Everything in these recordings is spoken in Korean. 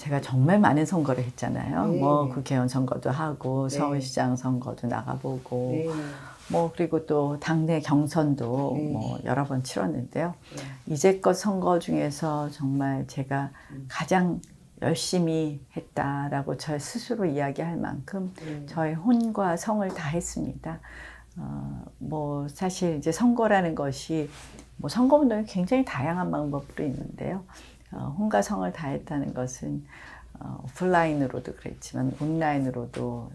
제가 정말 많은 선거를 했잖아요. 네. 뭐 국회의원 선거도 하고 네. 서울시장 선거도 나가보고 네. 뭐 그리고 또 당내 경선도 네. 뭐 여러 번 치렀는데요. 네. 이제껏 선거 중에서 정말 제가 가장 열심히 했다라고 저 스스로 이야기할 만큼 저의 혼과 성을 다했습니다. 뭐 사실 이제 선거라는 것이 뭐 선거운동이 굉장히 다양한 방법으로 있는데요. 혼과 성을 다했다는 것은 오프라인으로도 그랬지만 온라인으로도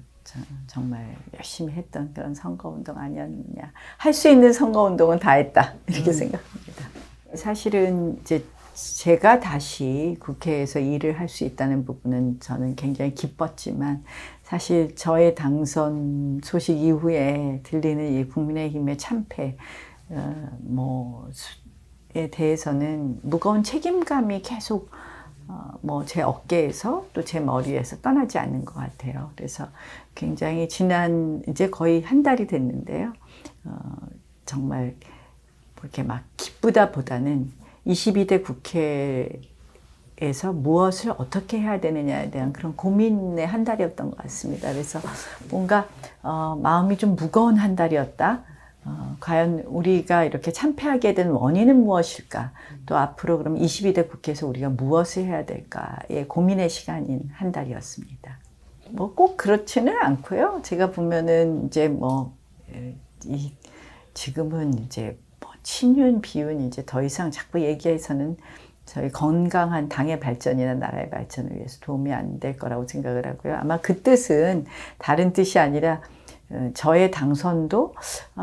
정말 열심히 했던 그런 선거운동 아니었느냐. 할 수 있는 선거운동은 다 했다 이렇게 생각합니다. 사실은 이제 제가 다시 국회에서 일을 할 수 있다는 부분은 저는 굉장히 기뻤지만 사실 저의 당선 소식 이후에 들리는 이 국민의힘의 참패 뭐에 대해서는 무거운 책임감이 계속 뭐 제 어깨에서 또 제 머리에서 떠나지 않는 것 같아요. 그래서 굉장히 지난 이제 거의 한 달이 됐는데요. 정말 이렇게 막 기쁘다보다는 22대 국회에서 무엇을 어떻게 해야 되느냐에 대한 그런 고민의 한 달이었던 것 같습니다. 그래서 뭔가 마음이 좀 무거운 한 달이었다. 과연 우리가 이렇게 참패하게 된 원인은 무엇일까? 또 앞으로 그럼 22대 국회에서 우리가 무엇을 해야 될까의 고민의 시간인 한 달이었습니다. 뭐 꼭 그렇지는 않고요. 제가 보면은 이제 뭐 지금은 이제 뭐 친윤 비윤 이제 더 이상 자꾸 얘기해서는 저희 건강한 당의 발전이나 나라의 발전을 위해서 도움이 안 될 거라고 생각을 하고요. 아마 그 뜻은 다른 뜻이 아니라 저의 당선도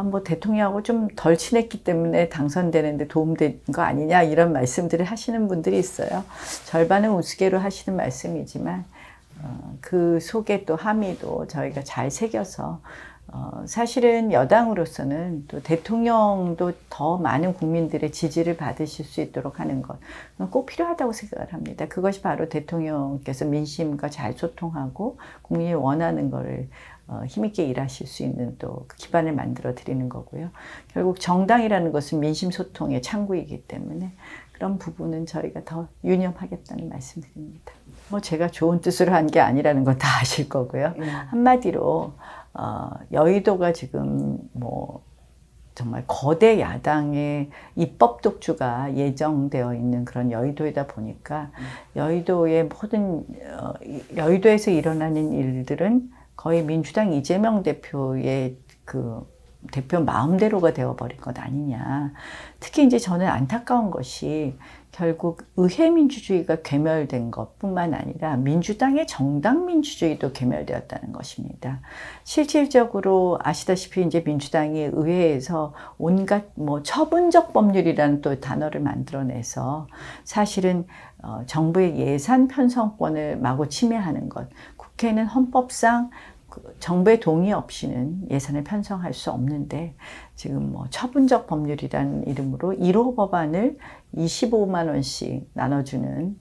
뭐 대통령하고 좀 덜 친했기 때문에 당선되는데 도움된 거 아니냐 이런 말씀들을 하시는 분들이 있어요. 절반은 우스개로 하시는 말씀이지만 그 속에 또 함의도 저희가 잘 새겨서 사실은 여당으로서는 또 대통령도 더 많은 국민들의 지지를 받으실 수 있도록 하는 것 꼭 필요하다고 생각을 합니다. 그것이 바로 대통령께서 민심과 잘 소통하고 국민이 원하는 거를 힘있게 일하실 수 있는 또 그 기반을 만들어 드리는 거고요. 결국 정당이라는 것은 민심 소통의 창구이기 때문에 그런 부분은 저희가 더 유념하겠다는 말씀드립니다. 뭐 제가 좋은 뜻으로 한 게 아니라는 건 다 아실 거고요. 한마디로 여의도가 지금 뭐 정말 거대 야당의 입법 독주가 예정되어 있는 그런 여의도이다 보니까 여의도의 모든 여의도에서 일어나는 일들은 거의 민주당 이재명 대표의 그 대표 마음대로가 되어버린 것 아니냐. 특히 이제 저는 안타까운 것이 결국 의회 민주주의가 괴멸된 것뿐만 아니라 민주당의 정당 민주주의도 괴멸되었다는 것입니다. 실질적으로 아시다시피 이제 민주당이 의회에서 온갖 뭐 처분적 법률이라는 또 단어를 만들어내서 사실은 정부의 예산 편성권을 마구 침해하는 것. 국회는 헌법상 정부의 동의 없이는 예산을 편성할 수 없는데 지금 뭐 처분적 법률이라는 이름으로 1호 법안을 25만 원씩 나눠주는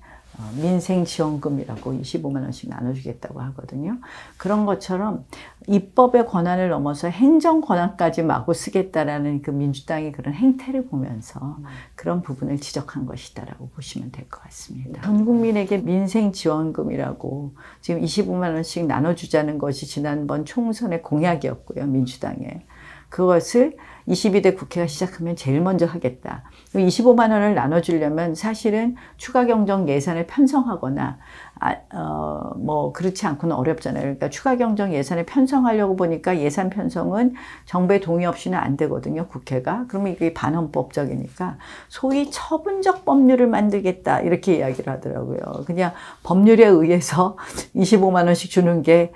민생지원금이라고 25만 원씩 나눠주겠다고 하거든요. 그런 것처럼 입법의 권한을 넘어서 행정 권한까지 마구 쓰겠다라는 그 민주당의 그런 행태를 보면서 그런 부분을 지적한 것이다라고 보시면 될 것 같습니다. 전 국민에게 민생지원금이라고 지금 25만 원씩 나눠주자는 것이 지난번 총선의 공약이었고요. 민주당에. 그것을 22대 국회가 시작하면 제일 먼저 하겠다. 25만 원을 나눠주려면 사실은 추가 경정 예산을 편성하거나 뭐 그렇지 않고는 어렵잖아요. 그러니까 추가 경정 예산을 편성하려고 보니까 예산 편성은 정부의 동의 없이는 안 되거든요. 국회가. 그러면 이게 반헌법적이니까 소위 처분적 법률을 만들겠다 이렇게 이야기를 하더라고요. 그냥 법률에 의해서 25만 원씩 주는 게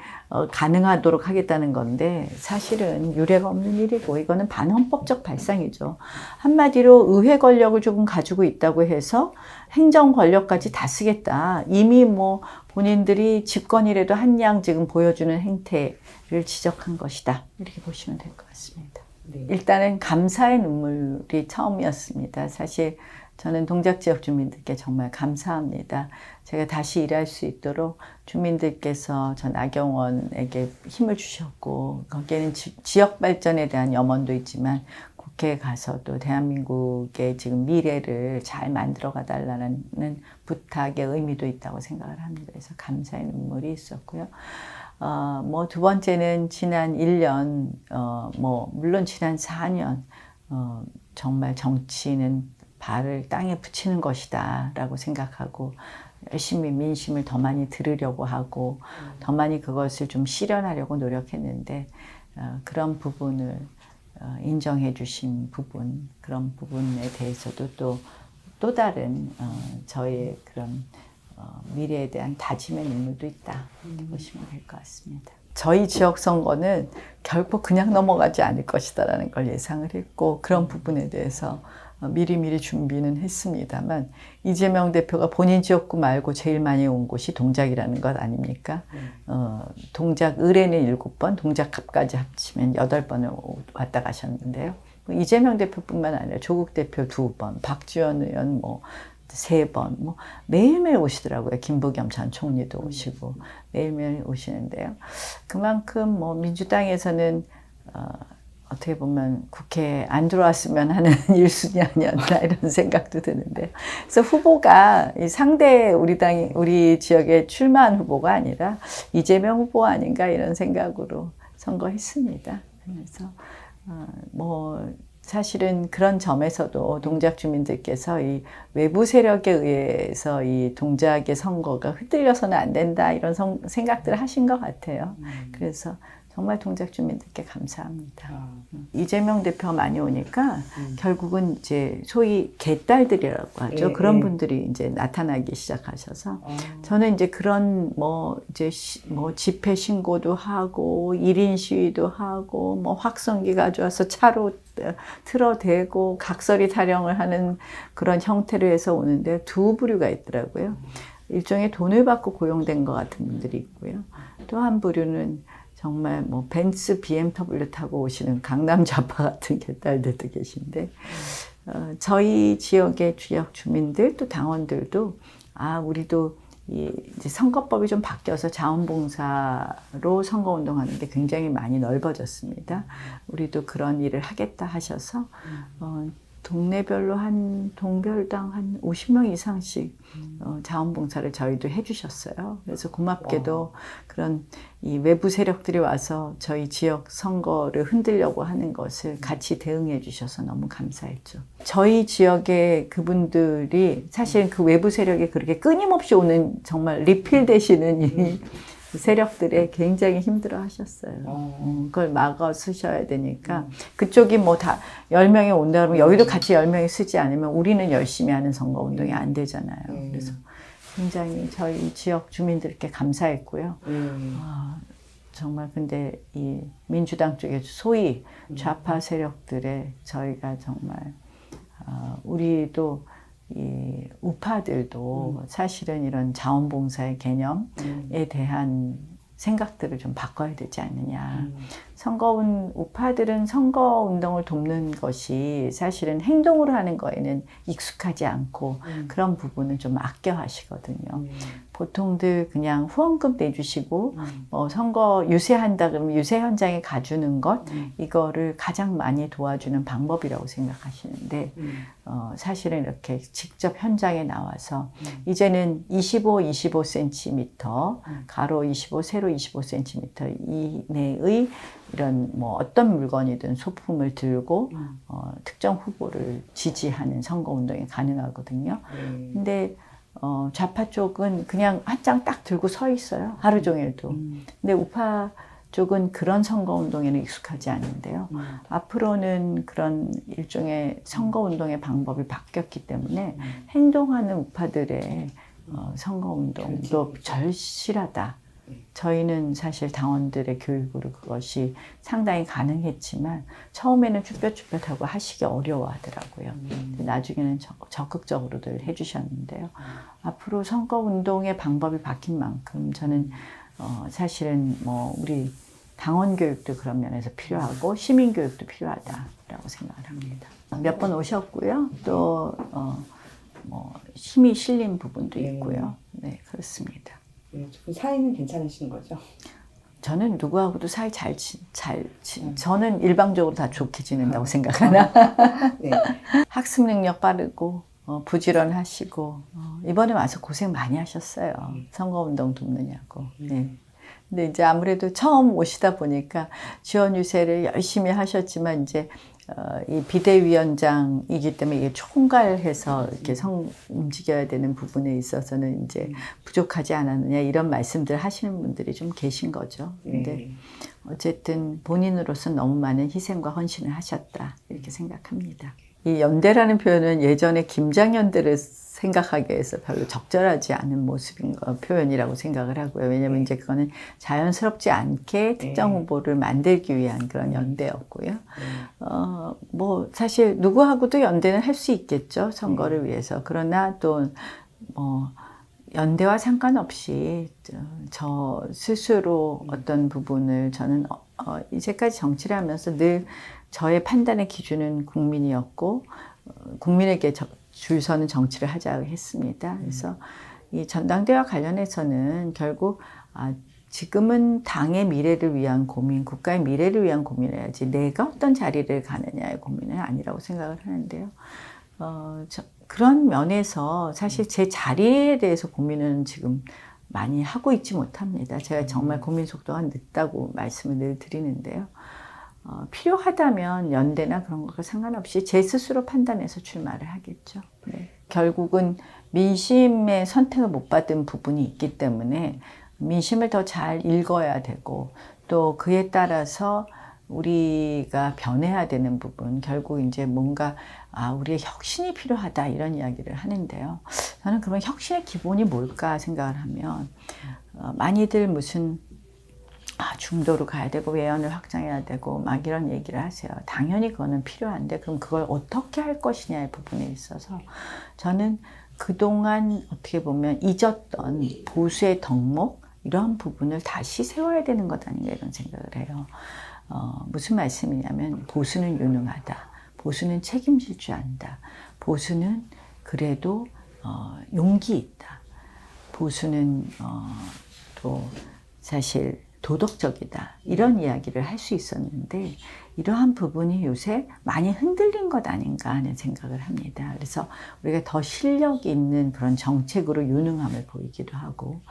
가능하도록 하겠다는 건데 사실은 유례가 없는 일이고 이거는 반헌법적 발상이죠. 한마디로 의회 권력을 조금 가지고 있다고 해서 행정 권력까지 다 쓰겠다. 이미 뭐 본인들이 집권이라도 한 양 지금 보여주는 행태를 지적한 것이다. 이렇게 보시면 될 것 같습니다. 네. 일단은 감사의 눈물이 처음이었습니다. 사실 저는 동작지역 주민들께 정말 감사합니다. 제가 다시 일할 수 있도록 주민들께서 저 나경원에게 힘을 주셨고 거기에는 지역 발전에 대한 염원도 있지만 국회에 가서도 대한민국의 지금 미래를 잘 만들어가 달라는 부탁의 의미도 있다고 생각을 합니다. 그래서 감사의 눈물이 있었고요. 뭐 두 번째는 지난 1년, 뭐 물론 지난 4년 정말 정치는 발을 땅에 붙이는 것이다 라고 생각하고 열심히 민심을 더 많이 들으려고 하고 더 많이 그것을 좀 실현하려고 노력했는데 그런 부분을 인정해 주신 부분, 그런 부분에 대해서도 또 다른 저의 그런 미래에 대한 다짐의 눈물도 있다 보시면 될 것 같습니다. 저희 지역 선거는 결코 그냥 넘어가지 않을 것이다라는 걸 예상을 했고 그런 부분에 대해서 미리미리 준비는 했습니다만 이재명 대표가 본인 지역구 말고 제일 많이 온 곳이 동작이라는 것 아닙니까? 동작 의뢰는 7번, 동작갑까지 합치면 8번을 왔다 가셨는데요. 이재명 대표뿐만 아니라 조국 대표 2번, 박지원 의원 3번, 매일매일 오시더라고요. 김부겸 전 총리도 오시고 매일매일 오시는데요. 그만큼 민주당에서는 어떻게 보면 국회에 안 들어왔으면 하는 1순위 아니었나 이런 생각도 드는데, 그래서 후보가 상대 우리 지역에 출마한 후보가 아니라 이재명 후보 아닌가 이런 생각으로 선거했습니다. 그래서 사실은 그런 점에서도 동작 주민들께서 이 외부 세력에 의해서 이 동작의 선거가 흔들려서는 안 된다 이런 생각들을 하신 것 같아요. 그래서 정말 동작 주민들께 감사합니다. 이재명 대표가 많이 오니까 결국은 이제 소위 개딸들이라고 하죠. 그런 분들이 이제 나타나기 시작하셔서 저는 이제 그런 집회 신고도 하고 1인 시위도 하고 확성기 가져와서 차로 틀어대고 각설이 타령을 하는 그런 형태로 해서 오는데 두 부류가 있더라고요. 일종의 돈을 받고 고용된 것 같은 분들이 있고요. 또 한 부류는 정말 벤츠, BMW 타고 오시는 강남 좌파 같은 개딸들도 계신데 저희 지역의 지역 주민들 또 당원들도 우리도 이제 선거법이 좀 바뀌어서 자원봉사로 선거운동하는 게 굉장히 많이 넓어졌습니다. 우리도 그런 일을 하겠다 하셔서 동네별로 동별당 한 50명 이상씩 자원봉사를 저희도 해주셨어요. 그래서 고맙게도 그런 이 외부 세력들이 와서 저희 지역 선거를 흔들려고 하는 것을 같이 대응해 주셔서 너무 감사했죠. 저희 지역의 그분들이 사실 그 외부 세력이 그렇게 끊임없이 오는 정말 리필 되시는 이 세력들에 굉장히 힘들어 하셨어요. 그걸 막아 쓰셔야 되니까 그쪽이 다 10명이 온다 그러면 여기도 같이 10명이 쓰지 않으면 우리는 열심히 하는 선거운동이 안 되잖아요. 그래서 굉장히 저희 지역 주민들께 감사했고요. 정말 근데 이 민주당 쪽에 소위 좌파 세력들의 저희가 정말 우리도 이 우파들도 사실은 이런 자원봉사의 개념에 대한 생각들을 좀 바꿔야 되지 않느냐. 우파들은 선거운동을 돕는 것이 사실은 행동으로 하는 거에는 익숙하지 않고 그런 부분은 좀 아껴 하시거든요. 보통들 그냥 후원금 내주시고 선거 유세한다 그러면 유세 현장에 가주는 것 이거를 가장 많이 도와주는 방법이라고 생각하시는데 사실은 이렇게 직접 현장에 나와서 이제는 25cm 가로 25 세로 25cm 이내의 이런 어떤 물건이든 소품을 들고 특정 후보를 지지하는 선거운동이 가능하거든요. 근데 좌파 쪽은 그냥 한 장 딱 들고 서 있어요. 하루 종일도. 근데 우파 쪽은 그런 선거운동에는 익숙하지 않은데요. 앞으로는 그런 일종의 선거운동의 방법이 바뀌었기 때문에 행동하는 우파들의 선거운동도 절실하다. 저희는 사실 당원들의 교육으로 그것이 상당히 가능했지만 처음에는 쭈뼛쭈뼛하고 하시기 어려워하더라고요. 나중에는 적극적으로들 해주셨는데요. 앞으로 선거운동의 방법이 바뀐 만큼 저는 사실은 우리 당원 교육도 그런 면에서 필요하고 시민 교육도 필요하다라고 생각을 합니다. 몇 번 오셨고요. 또 힘이 실린 부분도 있고요. 네, 그렇습니다. 사이는 괜찮으신 거죠? 저는 누구하고도 사이 저는 일방적으로 다 좋게 지낸다고 생각하나. 네. 학습 능력 빠르고 부지런하시고 이번에 와서 고생 많이 하셨어요. 선거운동 돕느냐고. 네. 근데 이제 아무래도 처음 오시다 보니까 지원 유세를 열심히 하셨지만 이제 이 비대위원장이기 때문에 이게 총괄해서 이렇게 움직여야 되는 부분에 있어서는 이제 부족하지 않았느냐 이런 말씀들 하시는 분들이 좀 계신 거죠. 근데 어쨌든 본인으로서 너무 많은 희생과 헌신을 하셨다 이렇게 생각합니다. 이 연대라는 표현은 예전에 김장연대를 생각하기에 해서 별로 적절하지 않은 모습인 표현이라고 생각을 하고요. 왜냐하면 이제 그거는 자연스럽지 않게 특정 후보를 만들기 위한 그런 연대였고요. 뭐 사실 누구하고도 연대는 할 수 있겠죠. 선거를 위해서. 그러나 또 연대와 상관없이 저 스스로 어떤 부분을 저는 이제까지 정치를 하면서 늘 저의 판단의 기준은 국민이었고 국민에게 줄 서는 정치를 하자고 했습니다. 그래서 이 전당대와 관련해서는 결국 지금은 당의 미래를 위한 고민, 국가의 미래를 위한 고민을 해야지 내가 어떤 자리를 가느냐의 고민은 아니라고 생각을 하는데요. 그런 면에서 사실 제 자리에 대해서 고민은 지금 많이 하고 있지 못합니다. 제가 정말 고민 속도가 늦다고 말씀을 늘 드리는데요. 필요하다면 연대나 그런 것과 상관없이 제 스스로 판단해서 출마를 하겠죠. 네. 결국은 민심의 선택을 못 받은 부분이 있기 때문에 민심을 더 잘 읽어야 되고 또 그에 따라서 우리가 변해야 되는 부분, 결국 이제 뭔가 우리의 혁신이 필요하다 이런 이야기를 하는데요. 저는 그런 혁신의 기본이 뭘까 생각을 하면 많이들 무슨 중도로 가야 되고 외연을 확장해야 되고 막 이런 얘기를 하세요. 당연히 그거는 필요한데 그럼 그걸 어떻게 할 것이냐의 부분에 있어서 저는 그동안 어떻게 보면 잊었던 보수의 덕목 이러한 부분을 다시 세워야 되는 것 아닌가 이런 생각을 해요. 무슨 말씀이냐면 보수는 유능하다. 보수는 책임질 줄 안다. 보수는 그래도 용기 있다. 보수는 또 사실 도덕적이다. 이런 이야기를 할 수 있었는데 이러한 부분이 요새 많이 흔들린 것 아닌가 하는 생각을 합니다. 그래서 우리가 더 실력 있는 그런 정책으로 유능함을 보이기도 하고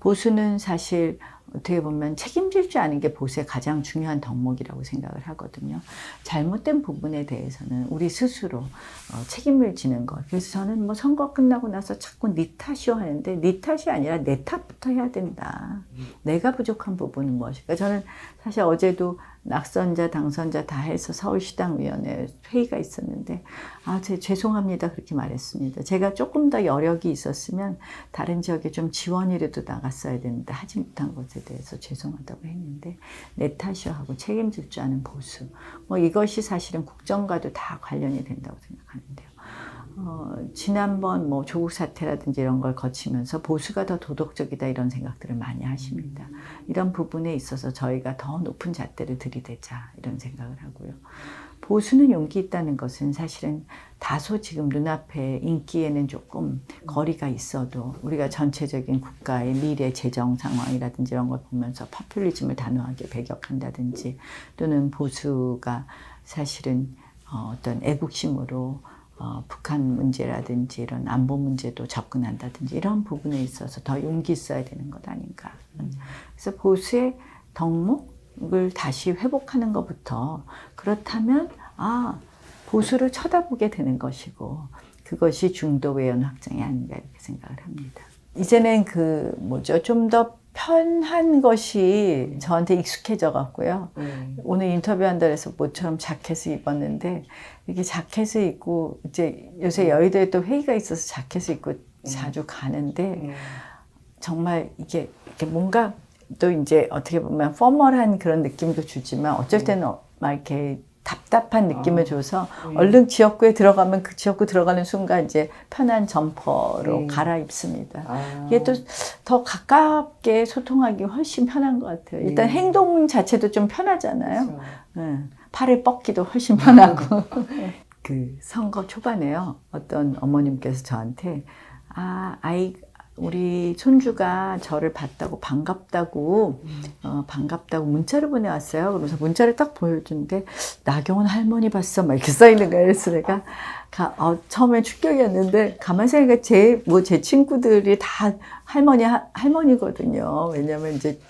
보수는 사실 어떻게 보면 책임질 줄 아는 게 보수의 가장 중요한 덕목이라고 생각을 하거든요. 잘못된 부분에 대해서는 우리 스스로 책임을 지는 것. 그래서 저는 뭐 선거 끝나고 나서 자꾸 네 탓이요 하는데 네 탓이 아니라 내 탓부터 해야 된다. 내가 부족한 부분은 무엇일까? 저는 사실 어제도 낙선자, 당선자 다 해서 서울시당위원회 회의가 있었는데 죄송합니다 그렇게 말했습니다. 제가 조금 더 여력이 있었으면 다른 지역에 좀 지원이라도 나갔어야 되는데 하지 못한 것에 대해서 죄송하다고 했는데 내 탓이요 하고 책임질 줄 아는 보수. 뭐 이것이 사실은 국정과도 다 관련이 된다고 생각하는데요. 지난번 뭐 조국 사태라든지 이런 걸 거치면서 보수가 더 도덕적이다 이런 생각들을 많이 하십니다. 이런 부분에 있어서 저희가 더 높은 잣대를 들이대자 이런 생각을 하고요. 보수는 용기 있다는 것은 사실은 다소 지금 눈앞에 인기에는 조금 거리가 있어도 우리가 전체적인 국가의 미래 재정 상황이라든지 이런 걸 보면서 포퓰리즘을 단호하게 배격한다든지 또는 보수가 사실은 어떤 애국심으로 북한 문제라든지 이런 안보 문제도 접근한다든지 이런 부분에 있어서 더 용기 있어야 되는 것 아닌가. 그래서 보수의 덕목을 다시 회복하는 것부터 그렇다면 보수를 쳐다보게 되는 것이고 그것이 중도 외연 확장이 아닌가 이렇게 생각을 합니다. 이제는 좀 더 편한 것이 저한테 익숙해져 갖고요. 오늘 인터뷰한다 해서 모처럼 자켓을 입었는데 이렇게 자켓을 입고 이제 요새 여의도에 또 회의가 있어서 자켓을 입고 자주 가는데 정말 이게 뭔가 또 이제 어떻게 보면 포멀한 그런 느낌도 주지만 어쩔 때는 막 이렇게 답답한 느낌을 줘서 얼른 지역구에 들어가면 그 지역구 들어가는 순간 이제 편한 점퍼로 갈아입습니다. 이게 또 더 가깝게 소통하기 훨씬 편한 것 같아요. 일단 행동 자체도 좀 편하잖아요. 팔을 뻗기도 훨씬 편하고. 그 선거 초반에요. 어떤 어머님께서 저한테 우리 손주가 저를 봤다고 반갑다고 문자를 보내왔어요. 그러면서 문자를 딱 보여주는데 나경원 할머니 봤어 막 이렇게 써있는 거예요. 그래서 내가 처음에 충격이었는데 가만히 생각해 제 친구들이 다 할머니거든요. 왜냐면 이제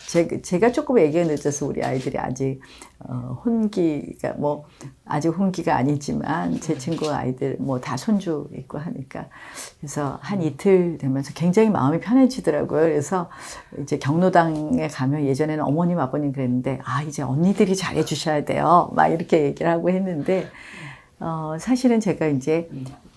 제가 조금 얘기가 늦어서 우리 아이들이 아직 혼기가 아직 혼기가 아니지만 제 친구 아이들 다 손주 있고 하니까 그래서 한 이틀 되면서 굉장히 마음이 편해지더라고요. 그래서 이제 경로당에 가면 예전에는 어머님 아버님 그랬는데 이제 언니들이 잘해 주셔야 돼요. 막 이렇게 얘기를 하고 했는데 사실은 제가 이제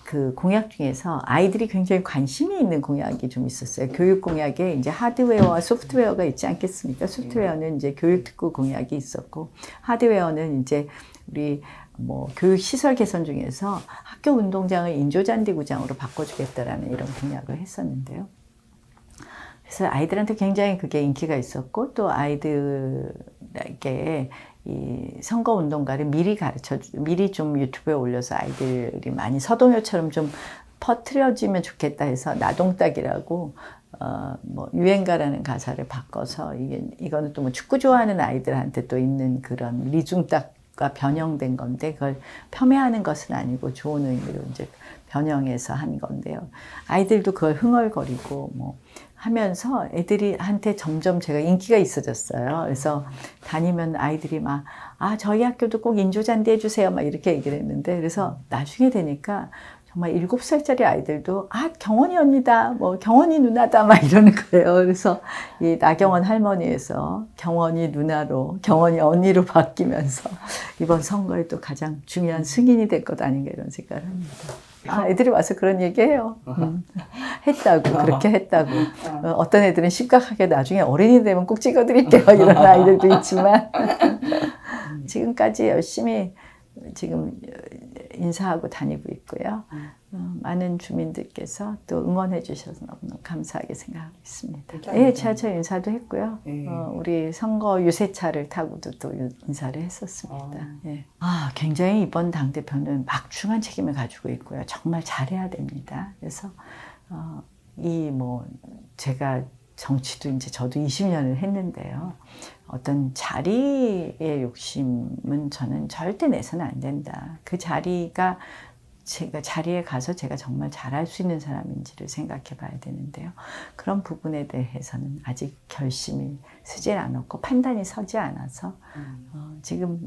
그 공약 중에서 아이들이 굉장히 관심이 있는 공약이 좀 있었어요. 교육 공약에 이제 하드웨어와 소프트웨어가 있지 않겠습니까? 소프트웨어는 이제 교육특구 공약이 있었고, 하드웨어는 이제 우리 교육 시설 개선 중에서 학교 운동장을 인조잔디구장으로 바꿔주겠다라는 이런 공약을 했었는데요. 그래서 아이들한테 굉장히 그게 인기가 있었고, 또 아이들에게 이 선거운동가를 미리 좀 유튜브에 올려서 아이들이 많이 서동요처럼 좀 퍼뜨려지면 좋겠다 해서 나동딱이라고 유행가라는 가사를 바꿔서 이거는 또 축구 좋아하는 아이들한테 또 있는 그런 리중딱과 변형된 건데 그걸 폄훼하는 것은 아니고 좋은 의미로 이제 변형해서 한 건데요. 아이들도 그걸 흥얼거리고 하면서 애들한테 점점 제가 인기가 있어졌어요. 그래서 다니면 아이들이 저희 학교도 꼭 인조잔디 해주세요. 막 이렇게 얘기를 했는데, 그래서 나중에 되니까 정말 7살짜리 아이들도 경원이 언니다, 경원이 누나다, 막 이러는 거예요. 그래서 이 나경원 할머니에서 경원이 누나로, 경원이 언니로 바뀌면서 이번 선거에 또 가장 중요한 승인이 될 것 아닌가 이런 생각을 합니다. 애들이 와서 그런 얘기해요. 그렇게 했다고. 어떤 애들은 심각하게 나중에 어른이 되면 꼭 찍어드릴게요. 이런 아이들도 있지만 지금까지 열심히 지금 인사하고 다니고 있고요. 많은 주민들께서 또 응원해 주셔서 너무너무 감사하게 생각하고 있습니다. 예, 지하철 인사도 했고요. 우리 선거 유세차를 타고도 또 인사를 했었습니다. 예. 굉장히 이번 당대표는 막중한 책임을 가지고 있고요. 정말 잘해야 됩니다. 그래서 제가 정치도 이제 저도 20년을 했는데요. 어떤 자리의 욕심은 저는 절대 내서는 안 된다. 그 자리가 제가 자리에 가서 제가 정말 잘할 수 있는 사람인지를 생각해 봐야 되는데요. 그런 부분에 대해서는 아직 결심이 서질 않았고 판단이 서지 않아서 지금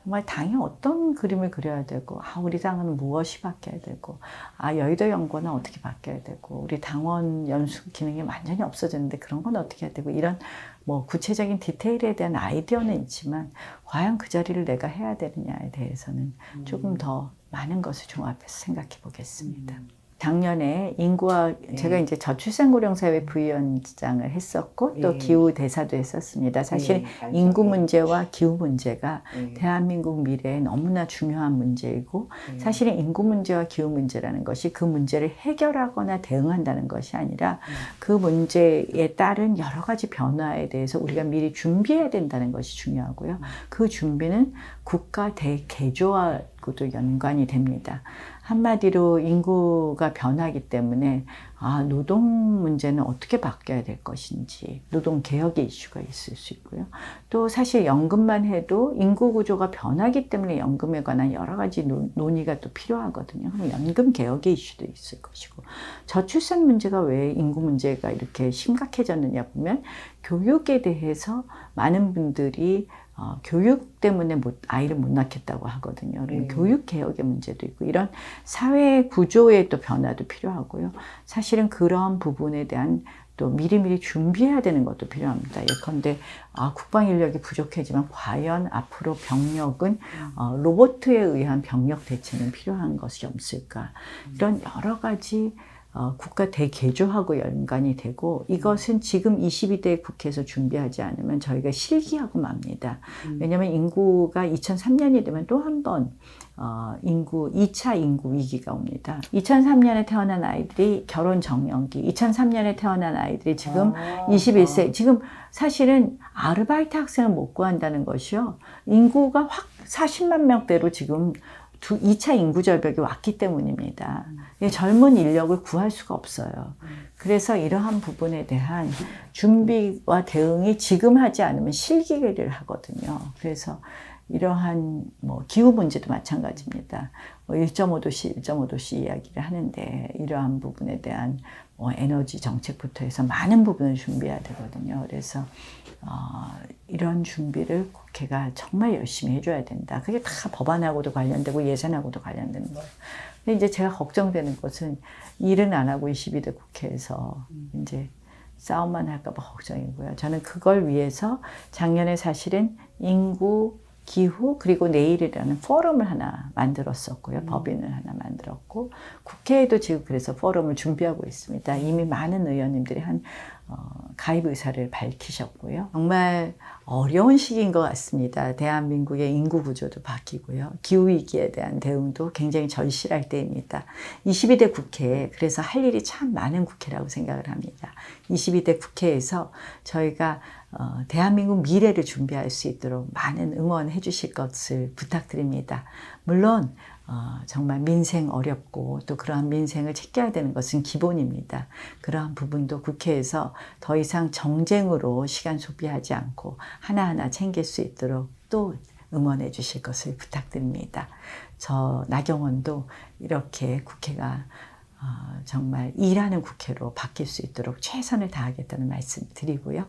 정말 당이 어떤 그림을 그려야 되고 우리 당은 무엇이 바뀌어야 되고 여의도 연구원은 어떻게 바뀌어야 되고 우리 당원 연수 기능이 완전히 없어졌는데 그런 건 어떻게 해야 되고 이런 구체적인 디테일에 대한 아이디어는 있지만 과연 그 자리를 내가 해야 되느냐에 대해서는 조금 더 많은 것을 종합해서 생각해 보겠습니다. 작년에 인구와 제가 이제 저출산고령사회 부위원장을 했었고 또 기후 대사도 했었습니다. 사실 인구 문제와 기후 문제가 대한민국 미래에 너무나 중요한 문제이고 사실은 인구 문제와 기후 문제라는 것이 그 문제를 해결하거나 대응한다는 것이 아니라 그 문제에 따른 여러 가지 변화에 대해서 우리가 미리 준비해야 된다는 것이 중요하고요. 그 준비는 국가 대개조하고도 연관이 됩니다. 한마디로 인구가 변하기 때문에 노동 문제는 어떻게 바뀌어야 될 것인지 노동 개혁의 이슈가 있을 수 있고요. 또 사실 연금만 해도 인구 구조가 변하기 때문에 연금에 관한 여러 가지 논의가 또 필요하거든요. 그럼 연금 개혁의 이슈도 있을 것이고 저출산 문제가 왜 인구 문제가 이렇게 심각해졌느냐 보면 교육에 대해서 많은 분들이 교육 때문에 아이를 못 낳겠다고 하거든요. 교육 개혁의 문제도 있고 이런 사회 구조의 또 변화도 필요하고요. 사실은 그런 부분에 대한 또 미리미리 준비해야 되는 것도 필요합니다. 예컨대 국방 인력이 부족하지만 과연 앞으로 병력은 로봇에 의한 병력 대체는 필요한 것이 없을까? 이런 여러 가지 국가 대개조하고 연관이 되고 이것은 지금 22대 국회에서 준비하지 않으면 저희가 실기하고 맙니다. 왜냐하면 인구가 2003년이 되면 또 한 번 2차 인구 위기가 옵니다. 2003년에 태어난 아이들이 결혼 정년기, 2003년에 태어난 아이들이 지금 21세, 지금 사실은 아르바이트 학생을 못 구한다는 것이요. 인구가 확 40만 명대로 지금 2차 인구 절벽이 왔기 때문입니다. 젊은 인력을 구할 수가 없어요. 그래서 이러한 부분에 대한 준비와 대응이 지금 하지 않으면 실기를 하거든요. 그래서 이러한 기후 문제도 마찬가지입니다. 1.5도씨, 1.5도씨 이야기를 하는데 이러한 부분에 대한 에너지 정책부터 해서 많은 부분을 준비해야 되거든요. 그래서 이런 준비를 국회가 정말 열심히 해줘야 된다. 그게 다 법안하고도 관련되고 예산하고도 관련되는 거예요. 근데 이제 제가 걱정되는 것은 일은 안 하고 22대 국회에서 이제 싸움만 할까봐 걱정이고요. 저는 그걸 위해서 작년에 사실은 인구, 기후 그리고 내일이라는 포럼을 하나 만들었었고요. 법인을 하나 만들었고 국회에도 지금 그래서 포럼을 준비하고 있습니다. 이미 많은 의원님들이 가입 의사를 밝히셨고요. 정말 어려운 시기인 것 같습니다. 대한민국의 인구 구조도 바뀌고요. 기후위기에 대한 대응도 굉장히 절실할 때입니다. 22대 국회에 그래서 할 일이 참 많은 국회라고 생각을 합니다. 22대 국회에서 저희가 대한민국 미래를 준비할 수 있도록 많은 응원해 주실 것을 부탁드립니다. 물론 정말 민생 어렵고 또 그러한 민생을 챙겨야 되는 것은 기본입니다. 그러한 부분도 국회에서 더 이상 정쟁으로 시간 소비하지 않고 하나하나 챙길 수 있도록 또 응원해 주실 것을 부탁드립니다. 저 나경원도 이렇게 국회가 정말 일하는 국회로 바뀔 수 있도록 최선을 다하겠다는 말씀 드리고요.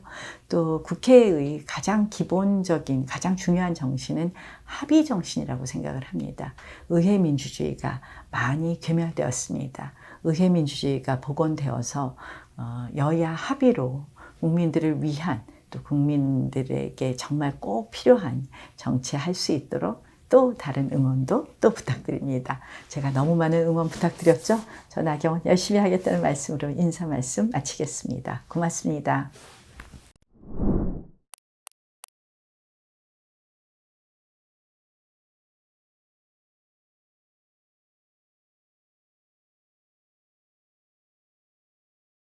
또 국회의 가장 기본적인 가장 중요한 정신은 합의 정신이라고 생각을 합니다. 의회 민주주의가 많이 괴멸되었습니다. 의회 민주주의가 복원되어서 여야 합의로 국민들을 위한 또 국민들에게 정말 꼭 필요한 정치할 수 있도록 또 다른 응원도 또 부탁드립니다. 제가 너무 많은 응원 부탁드렸죠? 저 나경원 열심히 하겠다는 말씀으로 인사 말씀 마치겠습니다. 고맙습니다.